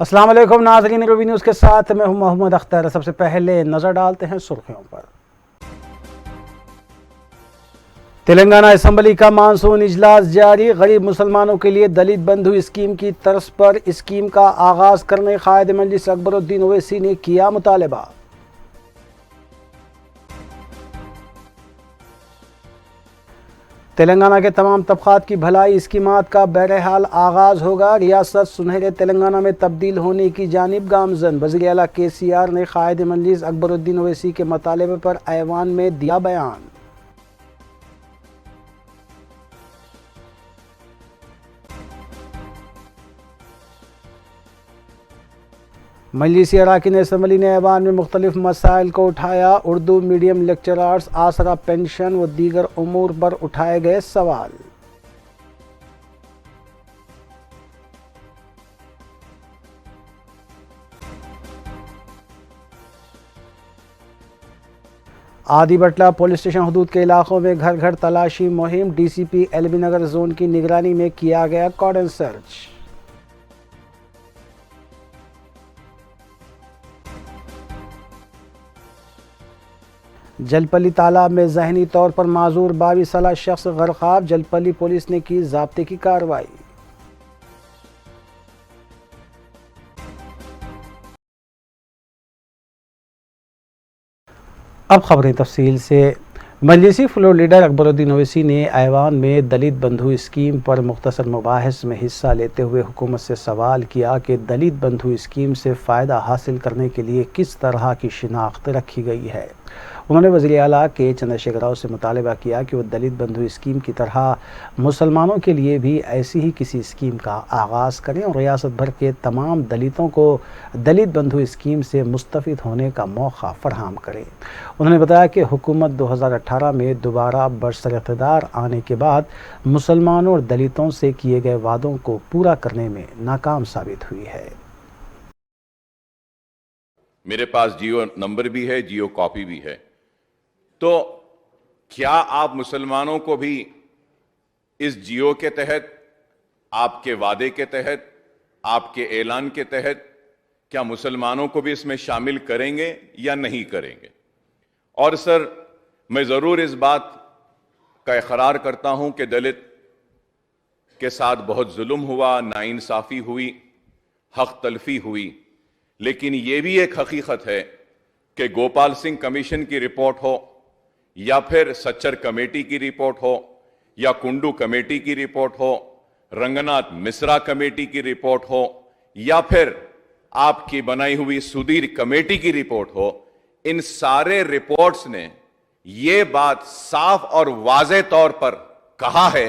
अस्सलाम वालेकुम नाज़रीन, रवि न्यूज़ के साथ मैं हूं मोहम्मद अख्तर। सबसे पहले नज़र डालते हैं सुर्खियों पर। तेलंगाना असम्बली का मानसून इजलास जारी। गरीब मुसलमानों के लिए दलित बंधु स्कीम की तर्ज पर स्कीम का आगाज करने कायद मजलिस अकबरुद्दीन ओवैसी ने किया मुतालबा। तेलंगाना के तमाम तबकात की भलाई स्कीमात का बहरहाल आगाज होगा। रियासत सुनहरे तेलंगाना में तब्दील होने की जानिब गामजन। वज़ीर आला KCR ने कायद मजलिस अकबरुद्दीन ओवैसी के मुतालबे पर ऐवान में दिया बयान। मजलिसी अरकान असम्बली ने ऐवान में मुख्तलिफ मसाइल को उठाया। उर्दू मीडियम लेक्चरर्स, आसरा पेंशन व दीगर उमूर पर उठाए गए सवाल। आदि बटला पुलिस स्टेशन हदूद के इलाकों में घर घर तलाशी मुहिम। DCP LB नगर जोन की निगरानी में किया गया कॉर्डन सर्च। जलपली तालाब में जहनी तौर पर माजूर 22 साला शख्स गरकाब। जलपली पुलिस ने की ज़ाब्ते की कार्रवाई। अब खबरें तफसील से। मजलिसी फ्लोर लीडर अकबरुद्दीन ओवैसी ने ऐवान में दलित बंधु स्कीम पर मुख्तसर मुबाहिस में हिस्सा लेते हुए हुकूमत से सवाल किया कि दलित बंधु स्कीम से फ़ायदा हासिल करने के लिए किस तरह की शिनाख्त रखी गई है। उन्होंने वज़ीर आला के चंद्रशेखर राव से मुतालबा किया कि वह दलित बंधु स्कीम की तरह मुसलमानों के लिए भी ऐसी ही किसी स्कीम का आगाज़ करें और रियासत भर के तमाम दलितों को दलित बंधु स्कीम से मुस्तफ़िद होने का मौका फराहम करें। उन्होंने बताया कि हुकूमत 2018 में दोबारा बरसर इक़्तिदार आने के बाद मुसलमानों और दलितों से किए गए वादों को पूरा करने में नाकाम साबित हुई है। मेरे पास जियो नंबर भी है, जियो कॉपी भी है। तो क्या आप मुसलमानों को भी इस जियो के तहत, आपके वादे के तहत, आपके ऐलान के तहत क्या मुसलमानों को भी इसमें शामिल करेंगे या नहीं करेंगे? और सर, मैं जरूर इस बात का इकरार करता हूं कि दलित के साथ बहुत जुल्म हुआ, नाइंसाफी हुई, हक तलफी हुई, लेकिन यह भी एक हकीकत है कि गोपाल सिंह कमीशन की रिपोर्ट हो या फिर सच्चर कमेटी की रिपोर्ट हो या कुंडू कमेटी की रिपोर्ट हो, रंगनाथ मिश्रा कमेटी की रिपोर्ट हो या फिर आपकी बनाई हुई सुधीर कमेटी की रिपोर्ट हो, इन सारे रिपोर्ट्स ने यह बात साफ और वाज़े तौर पर कहा है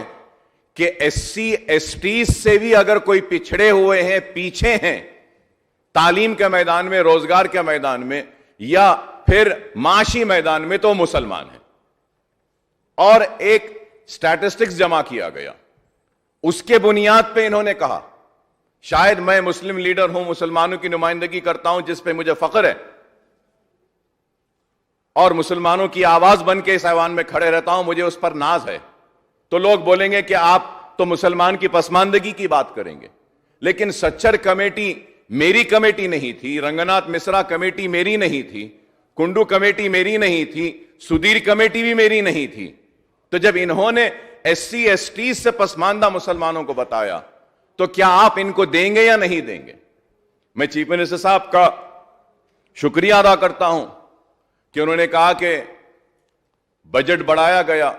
कि SC ST से भी अगर कोई पिछड़े हुए हैं, पीछे हैं तालीम के मैदान में, रोजगार के मैदान में या फिर माशी मैदान में, तो मुसलमान है। और एक स्टैटिस्टिक्स जमा किया गया, उसके बुनियाद पे इन्होंने कहा, शायद मैं मुस्लिम लीडर हूं, मुसलमानों की नुमाइंदगी करता हूं, जिस पे मुझे फख्र है और मुसलमानों की आवाज बन के इस ऐवान में खड़े रहता हूं, मुझे उस पर नाज है। तो लोग बोलेंगे कि आप तो मुसलमान की पसमानदगी की बात करेंगे, लेकिन सच्चर कमेटी मेरी कमेटी नहीं थी, रंगनाथ मिश्रा कमेटी मेरी नहीं थी, कुंडू कमेटी मेरी नहीं थी, सुधीर कमेटी भी मेरी नहीं थी। तो जब इन्होंने SC ST से पसमानदा मुसलमानों को बताया, तो क्या आप इनको देंगे या नहीं देंगे? मैं चीफ मिनिस्टर साहब का शुक्रिया अदा करता हूं कि उन्होंने कहा कि बजट बढ़ाया गया।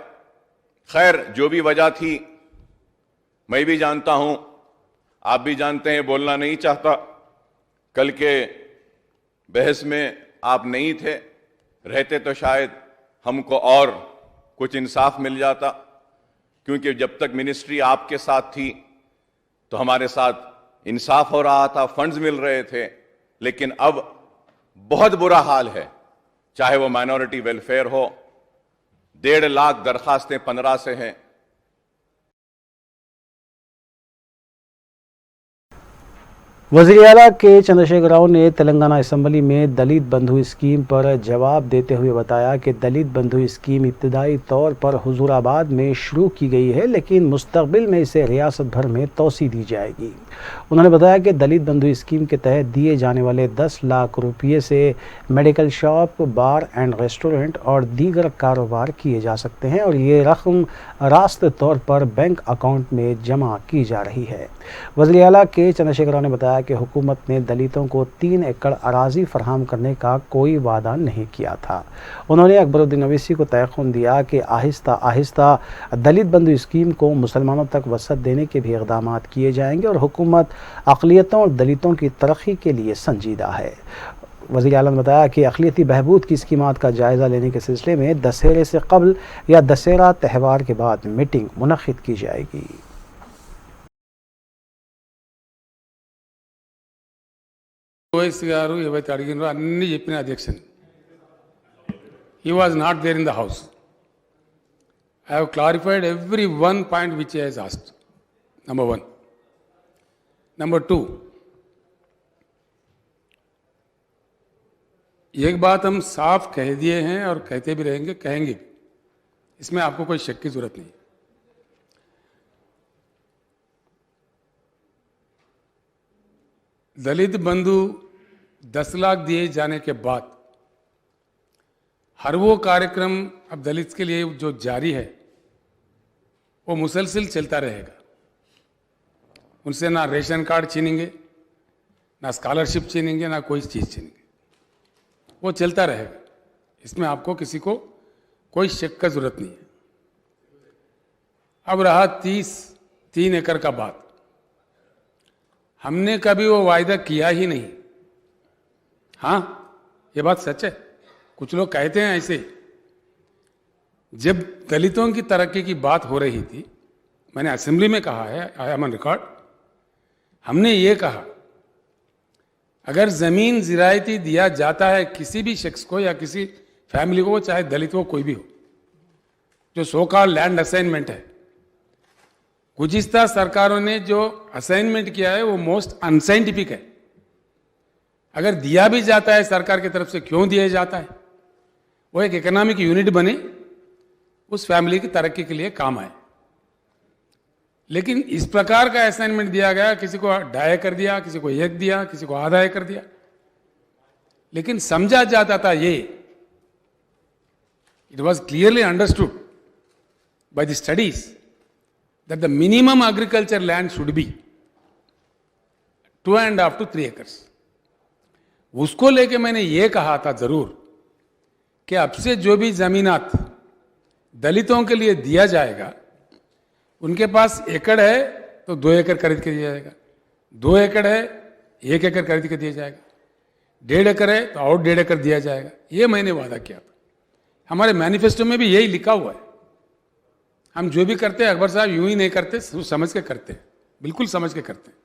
खैर, जो भी वजह थी मैं भी जानता हूं, आप भी जानते हैं, बोलना नहीं चाहता। कल के बहस में आप नहीं थे, रहते तो शायद हमको और कुछ इंसाफ मिल जाता, क्योंकि जब तक मिनिस्ट्री आपके साथ थी तो हमारे साथ इंसाफ हो रहा था, फंड्स मिल रहे थे। लेकिन अब बहुत बुरा हाल है, चाहे वो माइनॉरिटी वेलफेयर हो, 1.5 लाख दरखास्तें 15 से हैं। वज़ीर आला के चंद्रशेखर राव ने तेलंगाना असम्बली में दलित बंधु स्कीम पर जवाब देते हुए बताया कि दलित बंधु स्कीम इब्तदाई तौर पर हुजूराबाद में शुरू की गई है, लेकिन मुस्तकबिल में इसे रियासत भर में तोसी दी जाएगी। उन्होंने बताया कि दलित बंधु स्कीम के तहत दिए जाने वाले 10 लाख रुपये से medical shop, bar and restaurant और दीगर कारोबार किए जा सकते हैं और ये रकम रास्त तौर पर बैंक अकाउंट में जमा की जा रही है। वज़ीर आला के चंद्रशेखर राव ने बताया कि हुकूमत ने दलितों को 3 एकड़ अराजी फराहम करने का कोई वादा नहीं किया था। उन्होंने अकबरुद्दीन ओवैसी को तयक़ुन दिया कि आहिस्ता आहिस्ता दलित बंधु स्कीम को मुसलमानों तक वसअत देने के भी इक़दाम किए जाएंगे और हुकूमत अक़लियतों और दलितों की तरक्की के लिए संजीदा है। वज़ीर आला ने बताया कि अक़लियती बहबूद की स्कीमात का जायज़ा लेने के सिलसिले में दशहरे से कबल या दशहरा त्यौहार के बाद मीटिंग मुनक़्क़िद की जाएगी। ఓవైసీ గారు ఏవైతే అడిగినారో అన్నీ చెప్పిన అధ్యక్షుని. He was not there in the house. I have clarified every one point which he has asked. Number 1. Number 2, एक बात हम साफ कह दिए हैं और कहते भी रहेंगे, कहेंगे भी, इसमें आपको कोई शक की जरूरत नहीं. दलित बंधु 10 लाख दिए जाने के बाद हर वो कार्यक्रम अब दलित के लिए जो जारी है वो मुसलसल चलता रहेगा. उनसे ना रेशन कार्ड छीनेंगे, ना स्कॉलरशिप छीनेंगे, ना कोई चीज़ छीनेंगे, वो चलता रहेगा. इसमें आपको किसी को कोई शक का जरूरत नहीं है. अब रहा 3 एकड़ का बात. हमने कभी वो वायदा किया ही नहीं. हाँ, ये बात सच है. कुछ लोग कहते हैं ऐसे. जब दलितों की तरक्की की बात हो रही थी, मैंने असेंबली में कहा है, आई एम ऑन रिकॉर्ड, हमने ये कहा अगर जमीन जिरायती दिया जाता है किसी भी शख्स को या किसी फैमिली को, चाहे दलित हो कोई भी हो, जो सो कॉल्ड लैंड असाइनमेंट है, गुज़िश्ता सरकारों ने जो असाइनमेंट किया है वो मोस्ट अनसाइंटिफिक है. अगर दिया भी जाता है सरकार की तरफ से, क्यों दिया जाता है? वो एक इकोनॉमिक यूनिट बने, उस फैमिली की तरक्की के लिए काम आए. लेकिन इस प्रकार का असाइनमेंट दिया गया, किसी को 2.5 एकड़ दिया, किसी को 1 दिया, किसी को आधा एकड़ दिया. लेकिन समझा जाता था ये, it was clearly understood by the studies that the minimum agriculture land should be 2.5 to 3 acres. उसको लेके मैंने ये कहा था जरूर कि अब से जो भी जमीनात दलितों के लिए दिया जाएगा, उनके पास एकड़ है तो 2 एकड़ खरीद के दिया जाएगा, 2 एकड़ है 1 एकड़ खरीद के दिया जाएगा, 1.5 एकड़ है तो और 1.5 एकड़ दिया जाएगा. ये मैंने वादा किया था. हमारे मैनिफेस्टो में भी यही लिखा हुआ है. हम जो भी करते हैं अकबर साहब यूं ही नहीं करते, समझ के करते हैं, बिल्कुल समझ के करते हैं,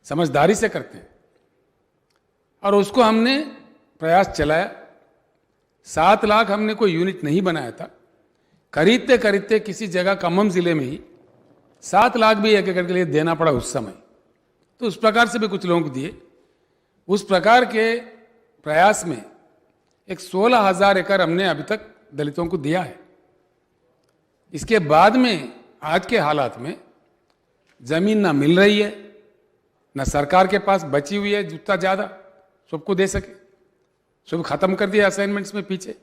समझदारी से करते हैं. और उसको हमने प्रयास चलाया. 7 लाख हमने कोई यूनिट नहीं बनाया था. खरीदते खरीदते किसी जगह खम्मम जिले में ही 7 लाख भी 1 एकड़ के लिए देना पड़ा उस समय. तो उस प्रकार से भी कुछ लोगों को दिए. उस प्रकार के प्रयास में एक 16,000 एकड़ हमने अभी तक दलितों को दिया है. इसके बाद में आज के हालात में जमीन ना मिल रही है, ना सरकार के पास बची हुई है जितना ज़्यादा सबको दे सके. सब खत्म कर दिया असाइनमेंट्स में पीछे.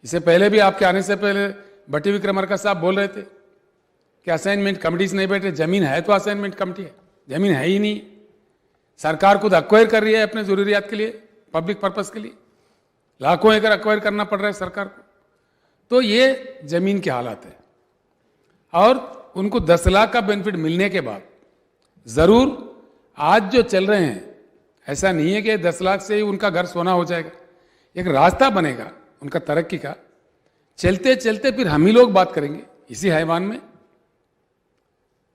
इससे पहले भी आपके आने से पहले भट्टी विक्रमार्का साहब बोल रहे थे कि असाइनमेंट कमिटीज नहीं बैठे. जमीन है तो असाइनमेंट कमिटी है, जमीन है ही नहीं. सरकार खुद अक्वायर कर रही है अपने जरूरियात के लिए, पब्लिक पर्पस के लिए. लाखों एकड़ अक्वायर करना पड़ रहा है सरकार को. तो ये जमीन के हालात है. और उनको 10 लाख का बेनिफिट मिलने के बाद जरूर आज जो चल रहे हैं, ऐसा नहीं है कि 10 लाख से ही उनका घर सोना हो जाएगा. एक रास्ता बनेगा उनका तरक्की का. चलते चलते फिर हम ही लोग बात करेंगे इसी हैवान में,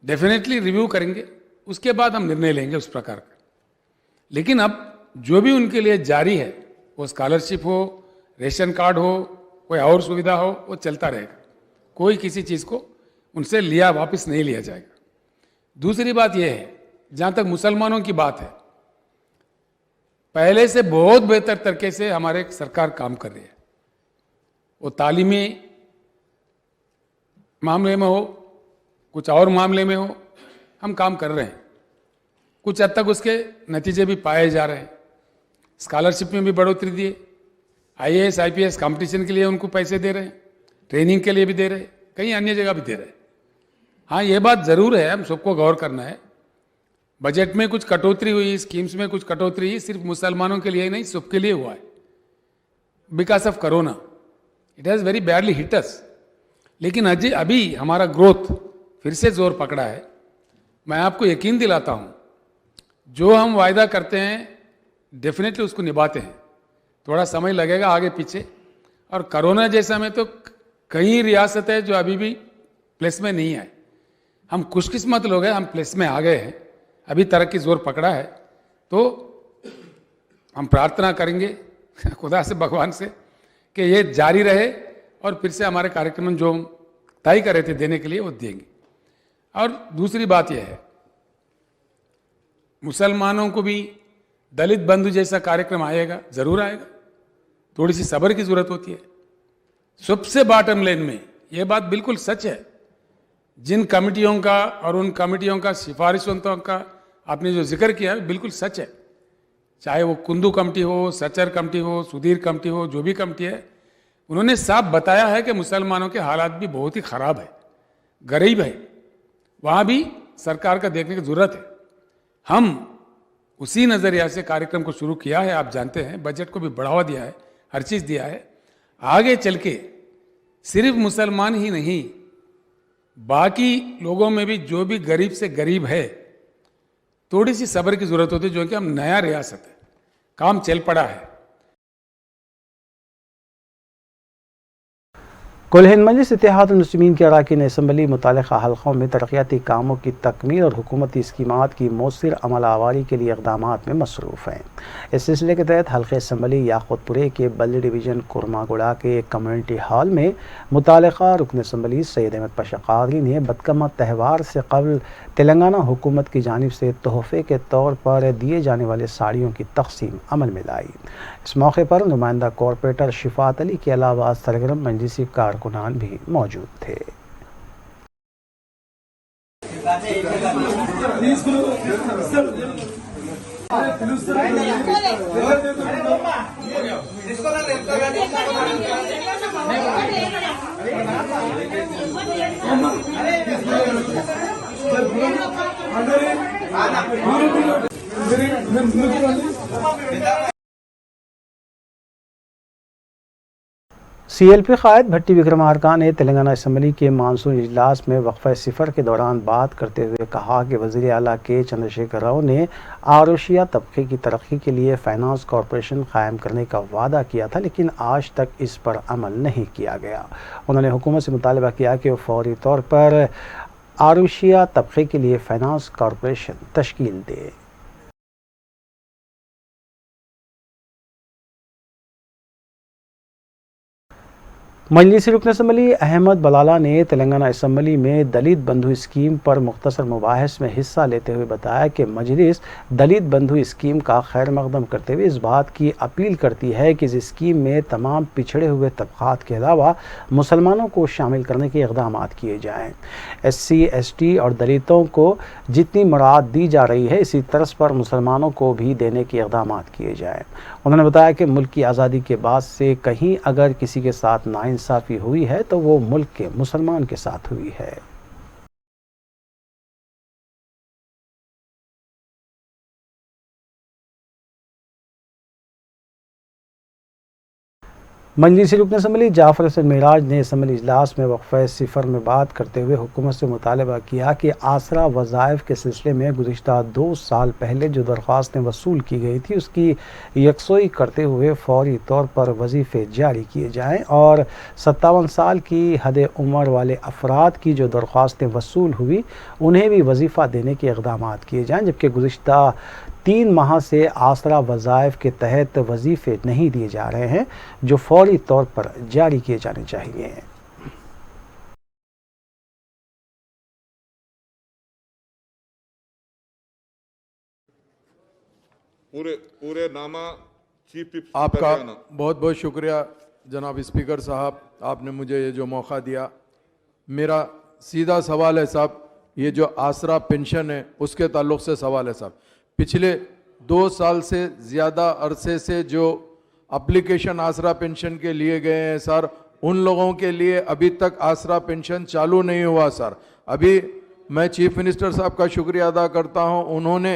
डेफिनेटली रिव्यू करेंगे, उसके बाद हम निर्णय लेंगे उस प्रकार का. लेकिन अब जो भी उनके लिए जारी है, वो स्कॉलरशिप हो, रेशन कार्ड हो, कोई और सुविधा हो, वो चलता रहेगा. कोई किसी चीज़ को उनसे लिया वापस नहीं लिया जाएगा. दूसरी बात यह है, जहाँ तक मुसलमानों की बात है, पहले से बहुत बेहतर तरीके से हमारे सरकार काम कर रही है। वो तालीमी मामले में हो, कुछ और मामले में हो, हम काम कर रहे हैं। कुछ हद तक उसके नतीजे भी पाए जा रहे हैं। स्कॉलरशिप में भी बढ़ोतरी दिए, IAS IPS कंपटीशन के लिए उनको पैसे दे रहे हैं, ट्रेनिंग के लिए भी दे रहे हैं, कहीं अन्य जगह भी दे रहे हैं। हाँ, ये बात जरूर है, हम सबको गौर करना है। बजट में कुछ कटौती हुई, स्कीम्स में कुछ कटौती हुई, सिर्फ मुसलमानों के लिए ही नहीं, सबके लिए हुआ है। Because of corona it has very badly hit us. लेकिन अभी हमारा ग्रोथ फिर से जोर पकड़ा है। मैं आपको यकीन दिलाता हूँ, जो हम वायदा करते हैं डेफिनेटली उसको निभाते हैं। थोड़ा समय लगेगा आगे पीछे, और कोरोना जैसा में तो कई रियासत है जो अभी भी प्लेस में नहीं आए। हम खुशकिस्मत लोग हैं, हम प्लेस में आ गए हैं, अभी तरक्की जोर पकड़ा है। तो हम प्रार्थना करेंगे खुदा से, भगवान से, कि ये जारी रहे और फिर से हमारे कार्यक्रम जो तय करे थे देने के लिए वो देंगे। और दूसरी बात यह है, मुसलमानों को भी दलित बंधु जैसा कार्यक्रम आएगा, जरूर आएगा। थोड़ी सी सब्र की जरूरत होती है। सबसे बॉटम लाइन में यह बात बिल्कुल सच है, जिन कमिटियों का और उन कमिटियों का सिफारिशों का आपने जो जिक्र किया है बिल्कुल सच है। चाहे वो कुंदू कमेटी हो, सचर कमेटी हो, सुधीर कमेटी हो, जो भी कमेटी है, उन्होंने साफ बताया है कि मुसलमानों के हालात भी बहुत ही खराब है, गरीब है। वहां भी सरकार का देखने की जरूरत है। हम उसी नजरिया से कार्यक्रम को शुरू किया है। आप जानते हैं, बजट को भी बढ़ावा दिया है, हर चीज दिया है। आगे चल के सिर्फ मुसलमान ही नहीं, बाकी लोगों में भी जो भी गरीब से गरीब है, थोड़ी सी सब्र की जरूरत होती है। जो कि हम नया रियासत है, काम चल पड़ा है। कुल हिंद मजलिस इत्तेहाद मुस्लिमीन की अरकान असम्बली मुतालिका हल्कों में तरक्याती कामों की तकमील और हुकूमती स्कीमात की मौसर अमल आवारी के लिए इक़दाम में मसरूफ़ हैं। इस सिलसिले के तहत हल्क़े असम्बली याक़ूतपुरे के बल्ली डिवीज़न कुरमागुड़ा के कम्युनिटी हॉल में मुतालिका रुकन असम्बली सैयद अहमद पाशा क़ादरी ने बदकमा त्यौहार से कबल तेलंगाना हुकूमत की जानिब से तोहफ़े के तौर पर दिए जाने वाले साड़ियों की तक़सीम अमल में लाई। इस मौके पर नुमाइंदा कॉरपोरेटर शिफात अली के अलावा सरगर्म मजलिसी कारकुनान भी मौजूद थे। CLP कायद भट्टी विक्रमार्का ने तेलंगाना असम्बली के मानसून इजलास में वक्फा सिफर के दौरान बात करते हुए कहा कि वज़ीर आला के चंद्रशेखर राव ने आरोशिया तबके की तरक्की के लिए फाइनेंस कॉरपोरेशन कायम करने का वादा किया था, लेकिन आज तक इस पर अमल नहीं किया गया। उन्होंने हुकूमत से मुतालबा किया कि वो फौरी तौर पर आरोशिया तबके के लिए फाइनेंस कॉरपोरेशन तश्कील दे। मजलिसी रुकन असम्बली अहमद बलाला ने तेलंगाना असम्बली में दलित बंधु स्कीम पर मुख्तसर मुबाहिस में हिस्सा लेते हुए बताया कि मजलिस दलित बंधु स्कीम का खैर मकदम करते हुए इस बात की अपील करती है कि इस स्कीम में तमाम पिछड़े हुए तबक़ात के अलावा मुसलमानों को शामिल करने के इक़दाम किए जाएँ। SC ST और दलितों को जितनी मराद दी जा रही है, इसी तर्ज पर मुसलमानों को भी देने के इक़दाम किए जाएँ। उन्होंने बताया कि मुल्क की आज़ादी के बाद से कहीं अगर किसी के साथ नाइंसाफ़ी हुई है तो वो मुल्क के मुसलमान के साथ हुई है। मजलिसी रुकन असम्बली जाफ़र हसन मेराज ने असम्बली इजलास में वक्फ़ा सिफर में बात करते हुए हुकूमत से मुतालबा किया कि आसरा वज़ाइफ के सिलसिले में गुज़िश्ता 2 साल पहले जो दरख्वास्तें वसूल की गई थी उसकी यकसोई करते हुए फौरी तौर पर वजीफ़े जारी किए जाएँ और 57 साल की हद उम्र वाले अफराद की जो दरख्वास्तें वसूल हुई उन्हें भी वजीफ़ा देने के इक़दाम किए जाएँ, जबकि गुज़िश्ता 3 माह से आसरा वज़ाइफ के तहत वजीफ़े नहीं दिए जा रहे हैं जो फौरी तौर पर जारी किए जाने चाहिए। पूरे नामा चीफ विप आपका हरियाणा। बहुत बहुत शुक्रिया जनाब स्पीकर साहब, आपने मुझे ये जो मौका दिया। मेरा सीधा सवाल है साहब, ये जो आसरा पेंशन है उसके ताल्लुक से सवाल है साहब। पिछले 2 साल से ज़्यादा अरसे से जो एप्लीकेशन आसरा पेंशन के लिए गए हैं सर, उन लोगों के लिए अभी तक आसरा पेंशन चालू नहीं हुआ सर। अभी मैं चीफ मिनिस्टर साहब का शुक्रिया अदा करता हूं, उन्होंने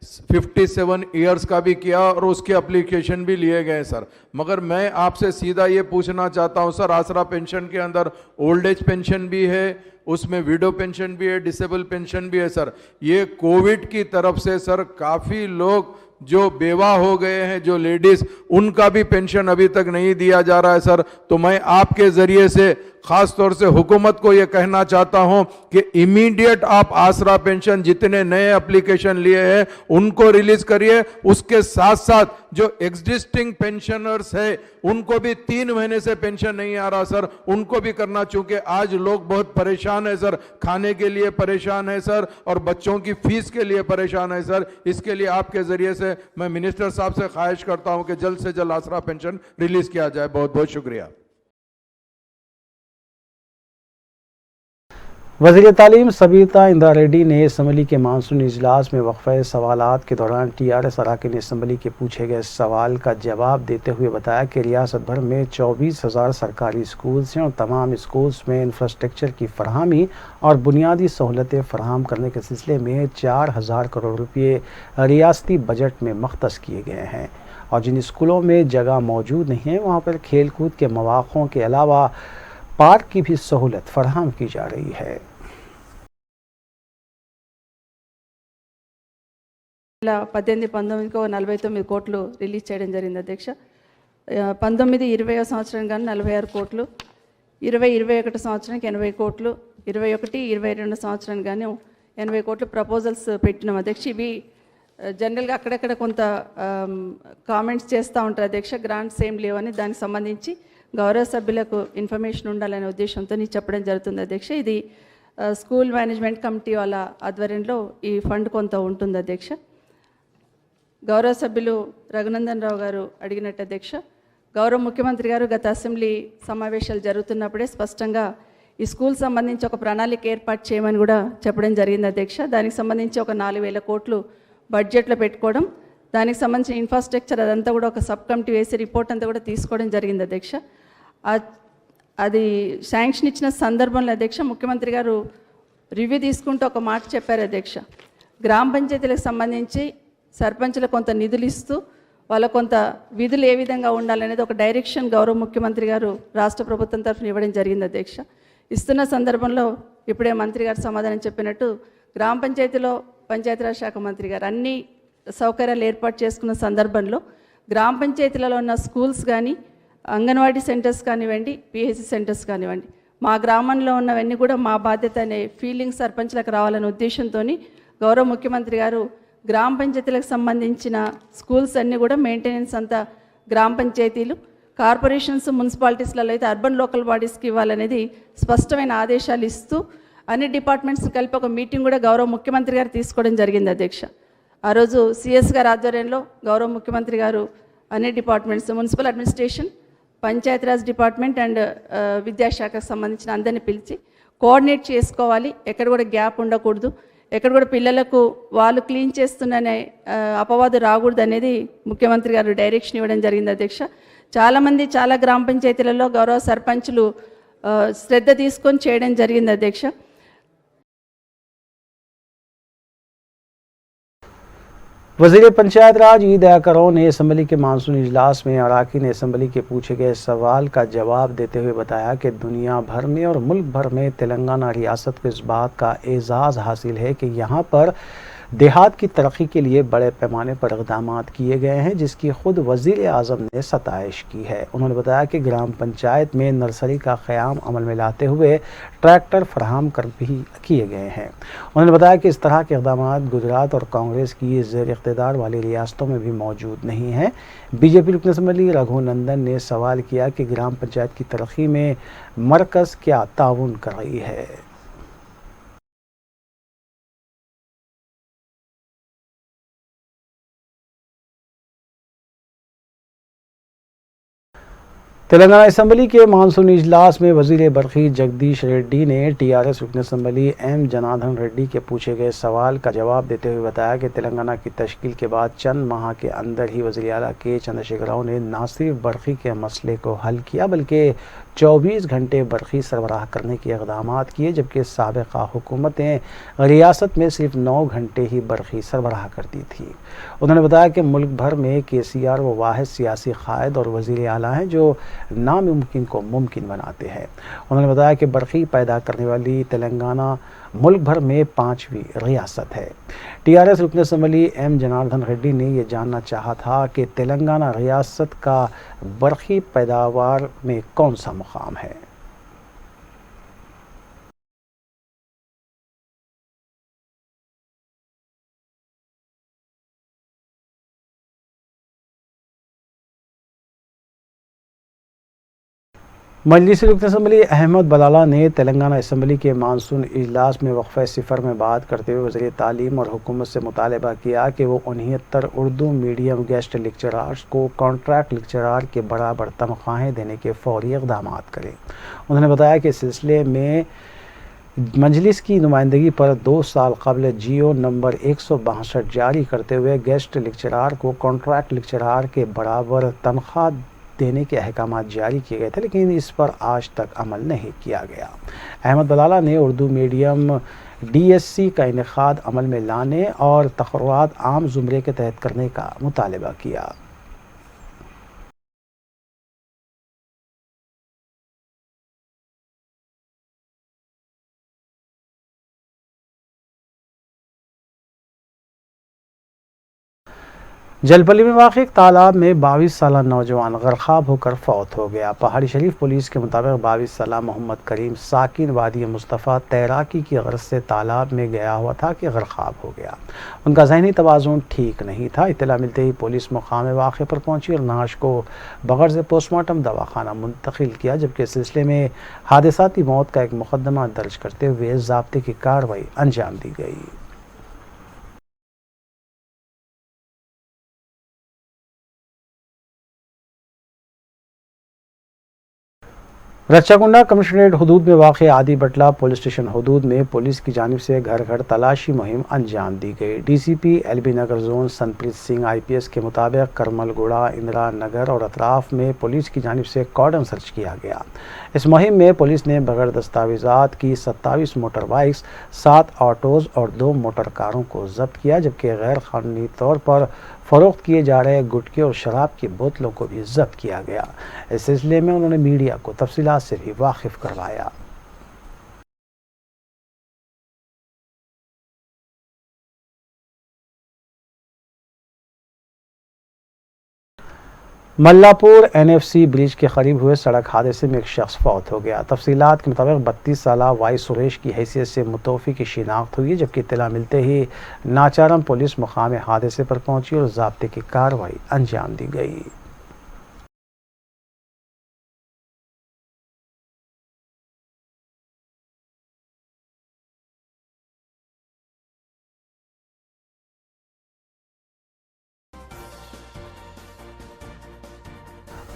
57 ईयर्स का भी किया और उसके एप्लीकेशन भी लिए गए सर। मगर मैं आपसे सीधा ये पूछना चाहता हूं सर, आसरा पेंशन के अंदर ओल्ड एज पेंशन भी है, उसमें विडो पेंशन भी है, डिसेबल पेंशन भी है सर। ये कोविड की तरफ से सर काफ़ी लोग जो बेवा हो गए हैं, जो लेडीज, उनका भी पेंशन अभी तक नहीं दिया जा रहा है सर। तो मैं आपके जरिए से खास तौर से हुकूमत को यह कहना चाहता हूं कि इमीडिएट आप आसरा पेंशन जितने नए एप्लीकेशन लिए हैं उनको रिलीज करिए। उसके साथ साथ जो एग्जिस्टिंग पेंशनर्स है उनको भी 3 महीने से पेंशन नहीं आ रहा सर, उनको भी करना, चूंकि आज लोग बहुत परेशान है सर, खाने के लिए परेशान है सर और बच्चों की फीस के लिए परेशान है सर। इसके लिए आपके जरिए से मैं मिनिस्टर साहब से ख्वाहिश करता हूं कि जल्द से जल्द आसरा पेंशन रिलीज किया जाए। बहुत बहुत शुक्रिया। वज़ीर तालीम सबीता इंदिरा रेड्डी ने असम्बली के मानसून इजलास में वक्फ़े सवालात के दौरान TRS अरकान असम्बली के पूछे गए सवाल का जवाब देते हुए बताया कि रियासत भर में 24,000 सरकारी स्कूल्स हैं और तमाम स्कूल्स में इंफ्रास्ट्रक्चर की फरहमी और बुनियादी सहूलतें फराहम करने के सिलसिले में 4,000 करोड़ रुपये रियासती बजट में मख्तस किए गए हैं और जिन स्कूलों में जगह मौजूद नहीं है वहाँ पर खेल कूद के मौक़ों के अलावा पार्क की भी सहूलत फराहम की जा रही है। 18-19కు 49 కోట్లు రిలీజ్ చేయడం జరిగింది అధ్యక్ష. 19-20 సంవత్సరం కానీ 46 కోట్లు, 20-21 సంవత్సరానికి 80 కోట్లు, 21-22 సంవత్సరానికి కానీ 80 కోట్లు ప్రపోజల్స్ పెట్టినాం అధ్యక్ష. ఇవి జనరల్గా అక్కడక్కడ కొంత కామెంట్స్ చేస్తూ ఉంటారు అధ్యక్ష, గ్రాంట్స్ ఏం లేవని. దానికి సంబంధించి గౌరవ సభ్యులకు ఇన్ఫర్మేషన్ ఉండాలనే ఉద్దేశంతో చెప్పడం జరుగుతుంది అధ్యక్ష. ఇది స్కూల్ మేనేజ్మెంట్ కమిటీ వాళ్ళ ఆధ్వర్యంలో ఈ ఫండ్ కొంత ఉంటుంది అధ్యక్ష. గౌరవ సభ్యులు రఘునందన్ రావు గారు అడిగినట్టు అధ్యక్ష, గౌరవ ముఖ్యమంత్రి గారు గత అసెంబ్లీ సమావేశాలు జరుగుతున్నప్పుడే స్పష్టంగా ఈ స్కూల్ సంబంధించి ఒక ప్రణాళిక ఏర్పాటు చేయమని కూడా చెప్పడం జరిగింది అధ్యక్ష. దానికి సంబంధించి ఒక 4,000 కోట్లు బడ్జెట్లో పెట్టుకోవడం, దానికి సంబంధించిన ఇన్ఫ్రాస్ట్రక్చర్ అదంతా కూడా ఒక సబ్ కమిటీ వేసి రిపోర్ట్ అంతా కూడా తీసుకోవడం జరిగింది అధ్యక్ష. అది శాంక్షన్ ఇచ్చిన సందర్భంలో అధ్యక్ష ముఖ్యమంత్రి గారు రివ్యూ తీసుకుంటూ ఒక మాట చెప్పారు అధ్యక్ష. గ్రామ పంచాయతీలకు సంబంధించి సర్పంచులకు కొంత నిధులు ఇస్తూ వాళ్ళ కొంత విధులు ఏ విధంగా ఉండాలనేది ఒక డైరెక్షన్ గౌరవ ముఖ్యమంత్రి గారు రాష్ట్ర ప్రభుత్వం తరఫున ఇవ్వడం జరిగింది అధ్యక్ష. ఇస్తున్న సందర్భంలో ఇప్పుడే మంత్రి గారు సమాధానం చెప్పినట్టు గ్రామ పంచాయతీలో పంచాయతీరాజ్ శాఖ మంత్రి గారు అన్ని సౌకర్యాలు ఏర్పాటు చేసుకున్న సందర్భంలో గ్రామ పంచాయతీలలో ఉన్న స్కూల్స్ కానీ, అంగన్వాడీ సెంటర్స్ కానివ్వండి, PHC సెంటర్స్ కానివ్వండి, మా గ్రామంలో ఉన్నవన్నీ కూడా మా బాధ్యత అనే ఫీలింగ్ సర్పంచ్లకు రావాలనే ఉద్దేశంతో గౌరవ ముఖ్యమంత్రి గారు గ్రామ పంచాయతీలకు సంబంధించిన స్కూల్స్ అన్నీ కూడా మెయింటెనెన్స్ అంతా గ్రామ పంచాయతీలు, కార్పొరేషన్స్, మున్సిపాలిటీస్లలో అయితే అర్బన్ లోకల్ బాడీస్కి ఇవ్వాలనేది స్పష్టమైన ఆదేశాలు ఇస్తూ అన్ని డిపార్ట్మెంట్స్ కలిపి ఒక మీటింగ్ కూడా గౌరవ ముఖ్యమంత్రి గారు తీసుకోవడం జరిగింది అధ్యక్ష. ఆ రోజు CS గారి ఆధ్వర్యంలో గౌరవ ముఖ్యమంత్రి గారు అన్ని departments, municipal administration, Panchayati Raj department and విద్యాశాఖకు సంబంధించిన అందరినీ పిలిచి కోఆర్డినేట్ చేసుకోవాలి, ఎక్కడ కూడా గ్యాప్ ఉండకూడదు, ఎక్కడ కూడా పిల్లలకు వాళ్ళు క్లీన్ చేస్తున్నానే అపవాదు రాకూడదు అనేది ముఖ్యమంత్రి గారు డైరెక్షన్ ఇవ్వడం జరిగింది అధ్యక్ష. చాలామంది చాలా గ్రామ పంచాయతీలలో గౌరవ సర్పంచులు శ్రద్ధ తీసుకొని చేయడం జరిగింది అధ్యక్ష. वज़ीर पंचायत राज ई दया करो ने असम्बली के मानसून इजलास में अरकान असम्बली के पूछे गए सवाल का जवाब देते हुए बताया कि दुनिया भर में और मुल्क भर में तेलंगाना रियासत को इस बात का एजाज़ हासिल है कि यहाँ पर देहात की तरक्की के लिए बड़े पैमाने पर इक़दाम किए गए हैं, जिसकी खुद वज़ीर आज़म ने सताइश की है। उन्होंने बताया कि ग्राम पंचायत में नर्सरी का क़याम अमल में लाते हुए ट्रैक्टर फराहम कर भी किए गए हैं। उन्होंने बताया कि इस तरह के इक़दाम गुजरात और कांग्रेस की ज़ेर इक़्तिदार वाली रियासतों में भी मौजूद नहीं हैं। BJP रुकन असम्बली रघुनंदन ने सवाल किया कि ग्राम पंचायत की तरक्की में मरकज़ क्या ताउन कर रही है। तेलंगाना असम्बली के मानसूनी इजलास में वजीर बरखी जगदीश रेड्डी ने टीआरएस रुकन असम्बली एम जनार्दन रेड्डी के पूछे गए सवाल का जवाब देते हुए बताया कि तेलंगाना की तश्कील के बाद चंद माह के अंदर ही वज़ीर आला के चंद्रशेखर राव ने न सिर्फ बरखी के मसले को हल किया बल्कि 24 घंटे बरखी सरबराह करने के इक़दाम किए, जबकि साबिक़ा हुकूमतें रियासत में सिर्फ 9 घंटे ही बरखी सरबराह करती थी। उन्होंने बताया कि मुल्क भर में KCR वो वाहिद सियासी क़ायद और वज़ीर आला हैं जो नामुमकिन को मुमकिन बनाते हैं। उन्होंने बताया कि बरखी पैदा करने वाली तेलंगाना मुल्क भर में 5वीं रियासत है। टीआरएस रुकन असम्बली एम जनार्दन रेड्डी ने यह जानना चाहा था कि तेलंगाना रियासत का बरखी पैदावार में कौन सा मुकाम है। मजलिस रुकन असम्बली अहमद बलाला ने तेलंगाना असम्बली के मानसून इजलास में वक्फ़े सिफर में बात करते हुए वज़ीर तालीम और हुकूमत से मुतालबा किया कि वो 69 उर्दू मीडियम गेस्ट लेक्चरार्स को कॉन्ट्रैक्ट लेक्चरार के बराबर तनख्वाहें देने के फौरी इक़दाम करें। उन्होंने बताया कि इस सिलसिले में मजलिस की नुमाइंदगी पर 2 साल कबल GO नंबर 162 जारी करते हुए गेस्ट लेक्चरार को कॉन्ट्रैक्ट लेक्चरार के बराबर तनख्वाह देने के अहकाम जारी किए गए थे, लेकिन इस पर आज तक अमल नहीं किया गया। अहमद बलाला ने उर्दू मीडियम DSC का इनेकाद अमल में लाने और तक़र्रुरात आम ज़ुमरे के तहत करने का मुतालबा किया। जलपली में वाक़ एक तालाब में 22 साला नौजवान गर्क़ाब होकर फौत हो गया। पहाड़ी शरीफ पुलिस के मुताबिक 22 साला मोहम्मद करीम साकिन वादी मुस्तफ़ा तैराकी की गर्ज से तालाब में गया हुआ था कि गर्क़ाब हो गया। उनका ज़हनी तवाज़ुन ठीक नहीं था। इत्तला मिलते ही पुलिस मकाम वाक़े पर पहुंची और नाश को बग़ैर से पोस्टमार्टम दवाखाना मुंतकिल किया, जबकि इस सिलसिले में हादसाती मौत का एक मुकदमा दर्ज करते हुए ज़ाब्ते की कार्रवाई अंजाम दी गई। रच्चाकुंडा कमिश्नरेट हदूद में वाक़ आदि बटला पुलिस स्टेशन हदूद में पुलिस की जानिब से घर घर तलाशी मुहिम अंजाम दी गई। DCP LB नगर जोन संतप्रीत सिंह IPS के मुताबिक करमलगुड़ा, इंदिरा नगर और अतराफ में पुलिस की जानिब से कॉर्डन सर्च किया गया। इस मुहिम में पुलिस ने बगैर दस्तावेज़ात की 27 मोटर बाइक्स, 7 ऑटोज़ और 2 मोटर कारों को जब्त किया, जबकि गैर कानूनी तौर पर फ़रोख्त किए जा रहे गुटखे और शराब की बोतलों को भी जब्त किया गया। इस सिलसिले में उन्होंने मीडिया को तफसीलात से भी वाकिफ़ करवाया। मल्लापुर NFC ब्रिज के करीब हुए सड़क हादसे में एक शख्स फौत हो गया। तफसीलात के मुताबिक 32 साला वाई सुरेश की हैसियत से मुतौफ़ी की शिनाख्त हुई, जबकि इत्तला मिलते ही नाचारम पुलिस मुकाम हादसे पर पहुंची और ज़ाब्ते की कार्रवाई अंजाम दी गई।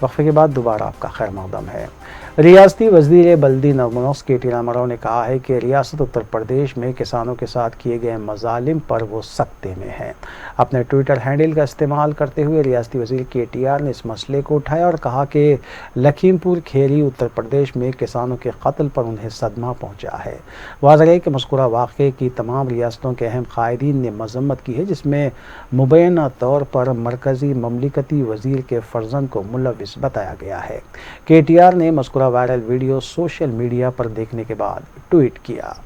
वक्फे के बाद दोबारा आपका खैर मकदम है। रियासती वज़ीर बल्दी नमनोस KT रामाराव ने कहा है कि रियासत उत्तर प्रदेश में किसानों के साथ किए गए मज़ालिम पर वो सख्ते में है। अपने ट्विटर हैंडल का इस्तेमाल करते हुए रियासती वज़ीर KTR ने इस मसले को उठाया और कहा कि लखीमपुर खेरी उत्तर प्रदेश में किसानों के कत्ल पर उन्हें सदमा पहुँचा है। वाज़ेह है कि मज़कूरा वाक़े की तमाम रियासतों के अहम कायदीन ने मज़म्मत की है, जिसमें मुबैना तौर पर मरकज़ी ममलिकती वज़ीर के फ़र्जंद को मुलव्विस बताया गया है। KTR ने मज़कूरा वायरल वीडियो सोशल मीडिया पर देखने के बाद ट्वीट किया।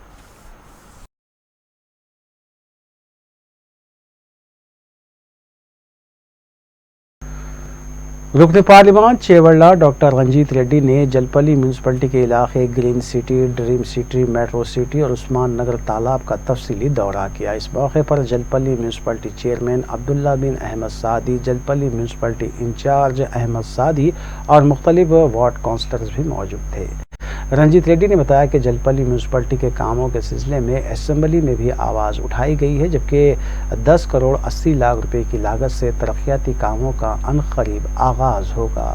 रुकन पार्लिमान चेवल्ला डॉक्टर रंजीत रेड्डी ने जलपली म्यूनसिपलिटी के इलाके green city, dream city, metro city और उस्मान नगर तालाब का तफसीली दौरा किया। इस मौके पर जलपली म्यूनसिपलिटी चेयरमैन अब्दुल्ला बिन अहमद सादी, जलपली म्यूनसिपलिटी इंचार्ज अहमद सादी और मुख्तलिफ वार्ड काउंसलर्स भी मौजूद थे। रंजीत रेड्डी ने बताया कि जलपली म्यूनसिपलिटी के कामों के सिलसिले में असेंबली में भी आवाज़ उठाई गई है, जबकि 10 करोड़ 80 लाख रुपए की लागत से तरक्याती कामों का अनकरीब आगाज़ होगा।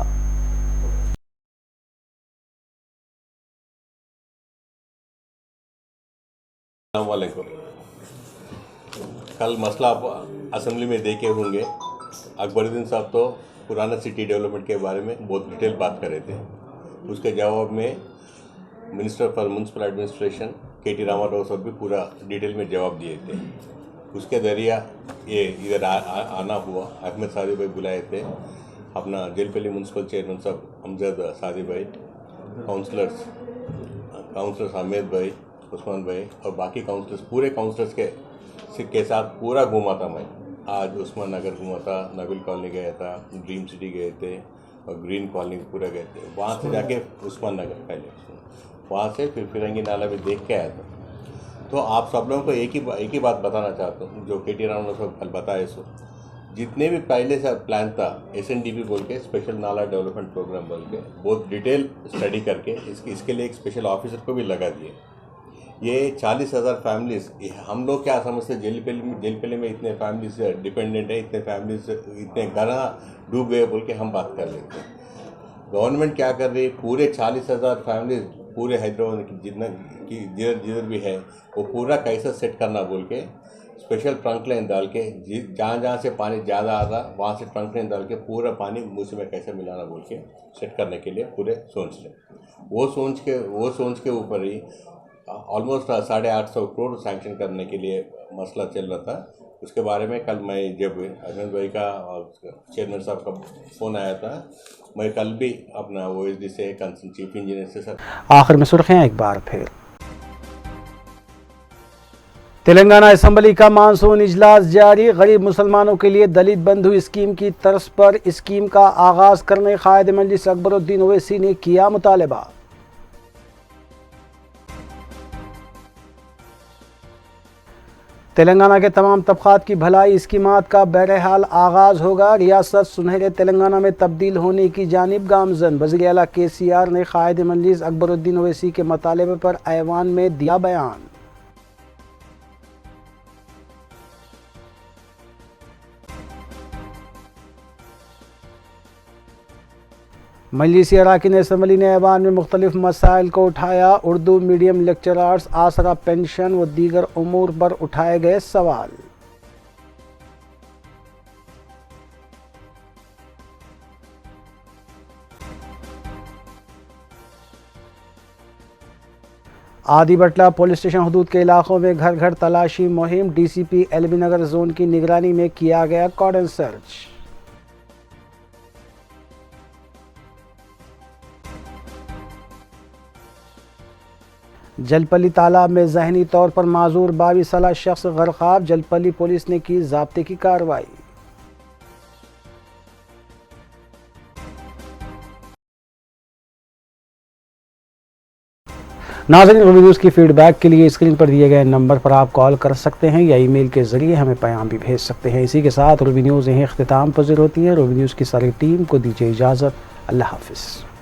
अस्सलामुअलैकुम। कल मसला आप असेंबली में देखे होंगे, अकबरुद्दीन साहब तो पुराना सिटी डेवलपमेंट के बारे में बहुत डिटेल बात कर रहे थे। उसके जवाब में minister for municipal administration K T. Ramarao साहब भी पूरा डिटेल में जवाब दिए थे। उसके जरिया ये इधर आना हुआ। अहमद सादी भाई बुलाए थे, अपना जेलपल्ली म्यूनसिपल चेयरमैन साहब अमजद सादी भाई, काउंसलर्स हामिद भाई, उस्मान भाई और बाकी काउंसलर्स, पूरे काउंसलर्स के साथ पूरा घूमा था मैं। आज उस्मान नगर घूमा था, नविल कॉलोनी गया था, ड्रीम सिटी गए थे और ग्रीन कॉलोनी पूरा गए थे। वहाँ से जाके उस्मान नगर पहले, वहाँ से फिर फिरंगी नाला में देख के आया था। तो आप सब लोगों को एक ही बात बताना चाहता हूँ, जो के.टी. रामाराव साहब कल बताए सो जितने भी पहले से प्लान था SNDP बोल के, स्पेशल नाला डेवलपमेंट प्रोग्राम बोल के, बहुत डिटेल स्टडी करके इसके लिए एक स्पेशल ऑफिसर को भी लगा दिए। ये 40,000 फैमिलीज, हम लोग क्या समझते, जेलपल्ली में इतने फैमिलीज डिपेंडेंट है, इतने फैमिलीज इतने घर डूब गए बोल के हम बात कर लेते हैं। गवर्नमेंट क्या कर रही है, पूरे 40,000 फैमिलीज पूरे हैदराबाद की जिधर भी है वो पूरा कैसा सेट करना बोल के स्पेशल ट्रंक लाइन डाल के, जहाँ से पानी ज़्यादा आ रहा वहाँ से ट्रंक लाइन डाल के पूरा पानी मूसी में कैसे मिलाना बोल के सेट करने के लिए पूरे सोच लें। वो सोच के ऊपर ही ऑलमोस्ट 850 करोड़ सैंक्शन करने के लिए मसला चल रहा था। उसके बारे में कल मैं जब अहमद भाई का और चेयरमैन साहब का फ़ोन आया था, मैं कल भी अपना OSD से कंसर्न चीफ इंजीनियर से सर। आखिर में सुर्खियां एक बार फिर। तेलंगाना असेंबली का मानसून इजलास जारी। गरीब मुसलमानों के लिए दलित बंधु स्कीम की तर्ज पर स्कीम का आगाज करने कायद मजलिस अकबरुद्दीन ओवैसी ने किया मुतालबा। तेलंगाना के तमाम तबकात की भलाई स्कीमात का बहरहाल आगाज होगा। रियासत सुनहरे तेलंगाना में तब्दील होने की जानिब गामजन। वज़ीर आला KCR ने कायद मजलिस अकबरुद्दीन ओवैसी के मुतालबे पर ऐवान में दिया बयान। मजलिसी अराकीन असम्बली ने ऐवान में मुख्तलिफ मसाइल को उठाया। उर्दू मीडियम लेक्चरर्स, आसरा पेंशन व दीगर उमूर पर उठाए गए सवाल। आदि बटला पुलिस स्टेशन हदूद के इलाकों में घर घर तलाशी मुहिम। DCP LB नगर जोन की निगरानी में किया गया कॉर्डन सर्च। जलपल्ली तालाब में ज़हनी तौर पर माजूर 22 साला शख्स गरकाब। जलपल्ली पुलिस ने की ज़ाब्ते की कार्रवाई। नाज़रीन, रूबी न्यूज़ की फीडबैक के लिए स्क्रीन पर दिए गए नंबर पर आप कॉल कर सकते हैं या ईमेल के ज़रिए हमें पैगाम भी भेज सकते हैं। इसी के साथ रूबी न्यूज़ यहीं इख्तिताम पज़ीर होती है। रूबी न्यूज़ की सारी टीम को दीजिए इजाज़त। अल्लाह हाफ़िज़।